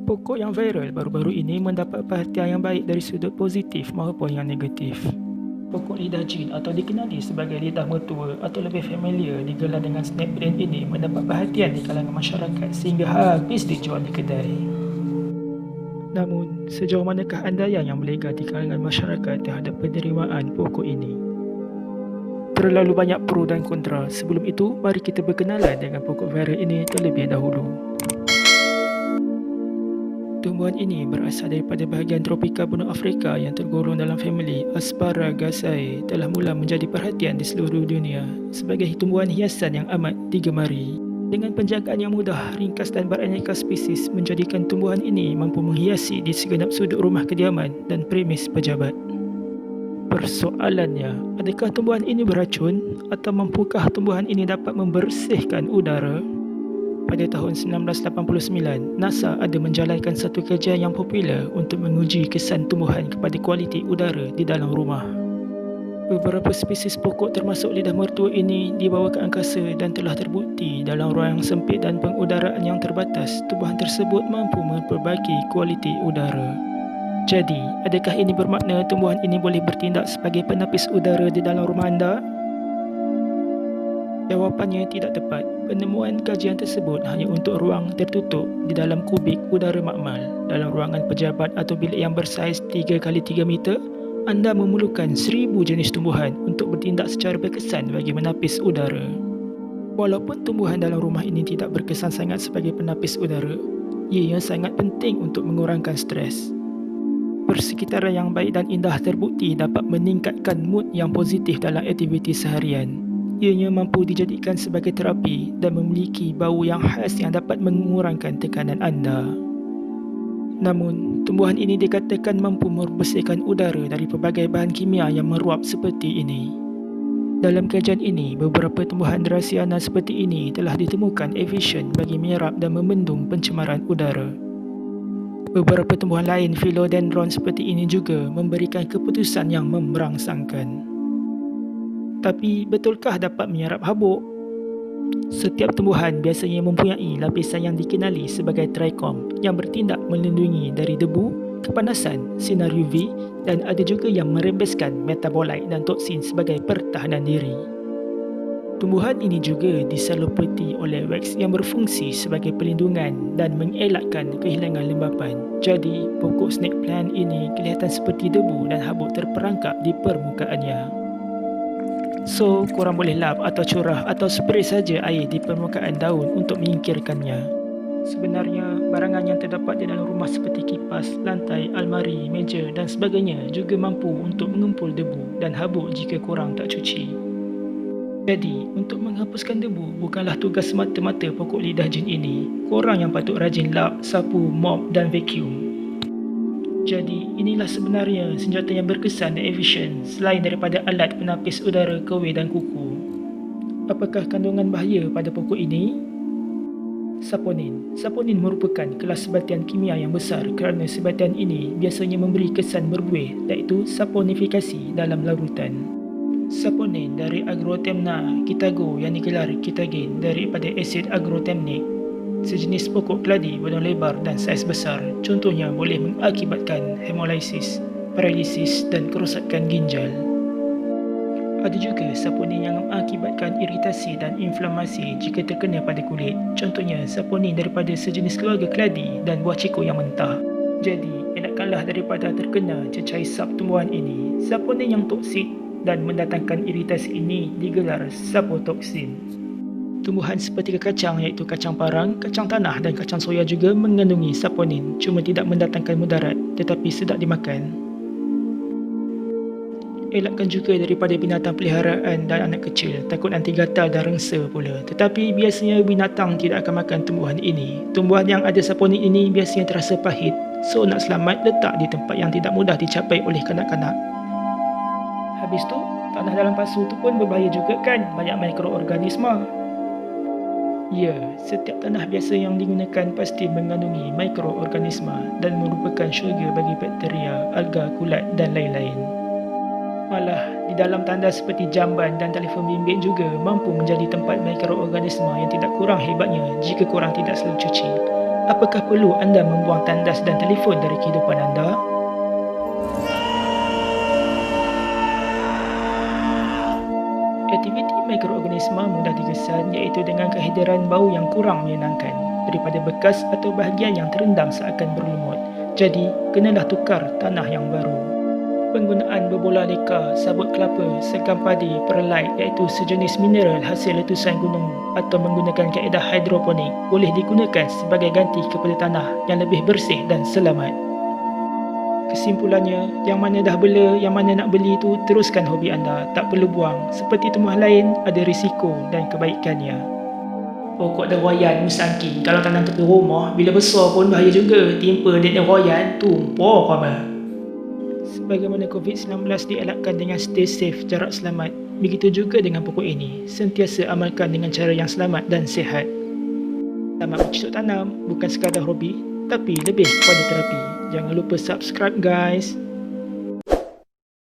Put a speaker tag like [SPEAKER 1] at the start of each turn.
[SPEAKER 1] Pokok yang viral baru-baru ini mendapat perhatian yang baik dari sudut positif maupun yang negatif. Pokok lidah jin atau dikenali sebagai lidah mertua atau lebih familiar digelar dengan snapdragon ini mendapat perhatian di kalangan masyarakat sehingga habis dijual di kedai. Namun, sejauh manakah andaian yang berlegar di kalangan masyarakat terhadap penerimaan pokok ini? Terlalu banyak pro dan kontra. Sebelum itu, mari kita berkenalan dengan pokok viral ini terlebih dahulu. Tumbuhan ini berasal daripada bahagian tropika benua Afrika yang tergolong dalam famili Asparagaceae telah mula menjadi perhatian di seluruh dunia sebagai tumbuhan hiasan yang amat digemari. Dengan penjagaan yang mudah, ringkas dan beraneka spesies menjadikan tumbuhan ini mampu menghiasi di segenap sudut rumah kediaman dan premis pejabat. Persoalannya, adakah tumbuhan ini beracun atau mampukah tumbuhan ini dapat membersihkan udara? Pada tahun 1989, NASA ada menjalankan satu kajian yang popular untuk menguji kesan tumbuhan kepada kualiti udara di dalam rumah. Beberapa spesies pokok termasuk lidah mertua ini dibawa ke angkasa dan telah terbukti dalam ruang yang sempit dan pengudaraan yang terbatas, tumbuhan tersebut mampu memperbaiki kualiti udara. Jadi, adakah ini bermakna tumbuhan ini boleh bertindak sebagai penapis udara di dalam rumah anda? Jawapannya tidak tepat. Penemuan kajian tersebut hanya untuk ruang tertutup di dalam kubik udara makmal. Dalam ruangan pejabat atau bilik yang bersaiz 3x3 meter, anda memerlukan 1000 jenis tumbuhan untuk bertindak secara berkesan bagi menapis udara. Walaupun tumbuhan dalam rumah ini tidak berkesan sangat sebagai penapis udara, ianya sangat penting untuk mengurangkan stres. Persekitaran yang baik dan indah terbukti dapat meningkatkan mood yang positif dalam aktiviti seharian. Ianya mampu dijadikan sebagai terapi dan memiliki bau yang khas yang dapat mengurangkan tekanan anda. Namun, tumbuhan ini dikatakan mampu membersihkan udara dari pelbagai bahan kimia yang meruap seperti ini. Dalam kajian ini, beberapa tumbuhan dirahsiana seperti ini telah ditemukan efisien bagi menyerap dan membendung pencemaran udara. Beberapa tumbuhan lain philodendron seperti ini juga memberikan keputusan yang merangsangkan. Tapi betulkah dapat menyerap habuk? Setiap tumbuhan biasanya mempunyai lapisan yang dikenali sebagai trichom yang bertindak melindungi dari debu, kepanasan, sinar UV dan ada juga yang merembeskan metabolit dan toksin sebagai pertahanan diri. Tumbuhan ini juga diseliputi oleh wax yang berfungsi sebagai perlindungan dan mengelakkan kehilangan lembapan. Jadi, pokok snake plant ini kelihatan seperti debu dan habuk terperangkap di permukaannya. So, korang boleh lap atau curah atau spray saja air di permukaan daun untuk menyingkirkannya. Sebenarnya, barangan yang terdapat di dalam rumah seperti kipas, lantai, almari, meja dan sebagainya juga mampu untuk mengumpul debu dan habuk jika korang tak cuci. Jadi, untuk menghapuskan debu bukanlah tugas semata-mata pokok lidah jin ini. Korang yang patut rajin lap, sapu, mop dan vacuum. Jadi, inilah sebenarnya senjata yang berkesan dan efisien selain daripada alat penapis udara kewe dan kuku. Apakah kandungan bahaya pada pokok ini? Saponin. Saponin merupakan kelas sebatian kimia yang besar kerana sebatian ini biasanya memberi kesan berbuih iaitu saponifikasi dalam larutan. Saponin dari Agrotemna kitago yang digelar kitagen daripada asid agrotemnik, sejenis pokok keladi berdaun lebar dan saiz besar. Contohnya boleh mengakibatkan hemolisis, paralisis dan kerosakan ginjal. Ada juga saponin yang mengakibatkan iritasi dan inflamasi jika terkena pada kulit. Contohnya saponin daripada sejenis keluarga keladi dan buah ciko yang mentah. Jadi, elakkanlah daripada terkena cecair sap tumbuhan ini. Saponin yang toksik dan mendatangkan iritasi ini digelar sapotoksin. Tumbuhan seperti kacang iaitu kacang parang, kacang tanah dan kacang soya juga mengandungi saponin, cuma tidak mendatangkan mudarat tetapi sedap dimakan. Elakkan juga daripada binatang peliharaan dan anak kecil, takut nanti gatal dan rengsa pula. Tetapi biasanya binatang tidak akan makan tumbuhan ini. Tumbuhan yang ada saponin ini biasanya terasa pahit, so nak selamat letak di tempat yang tidak mudah dicapai oleh kanak-kanak. Habis tu, tanah dalam pasu tu pun berbahaya juga kan, banyak mikroorganisma. Ya, setiap tanah biasa yang digunakan pasti mengandungi mikroorganisma dan merupakan syurga bagi bakteria, alga, kulat dan lain-lain. Malah, di dalam tandas seperti jamban dan telefon bimbit juga mampu menjadi tempat mikroorganisma yang tidak kurang hebatnya jika korang tidak selalu cuci. Apakah perlu anda membuang tandas dan telefon dari kehidupan anda? Aktiviti mikroorganisma mudah digesan iaitu dengan kehadiran bau yang kurang menyenangkan daripada bekas atau bahagian yang terendam seakan berlumut. Jadi, kenalah tukar tanah yang baru. Penggunaan berbola leka, sabut kelapa, segam padi, perlite iaitu sejenis mineral hasil letusan gunung atau menggunakan kaedah hidroponik boleh digunakan sebagai ganti kepada tanah yang lebih bersih dan selamat. Kesimpulannya, yang mana dah bela, yang mana nak beli tu, teruskan hobi anda, tak perlu buang. Seperti tumbuhan lain, ada risiko dan kebaikannya. Pokok deroyan musangking, kalau tanam tepi rumah, bila besar pun bahaya juga. Timpa dia deroyan, tumpah kau mah. Sebagaimana COVID-19 dielakkan dengan stay safe, jarak selamat, begitu juga dengan pokok ini. Sentiasa amalkan dengan cara yang selamat dan sihat. Selamat bercocok tanam, bukan sekadar hobi, tapi lebih kepada terapi. Jangan lupa subscribe guys.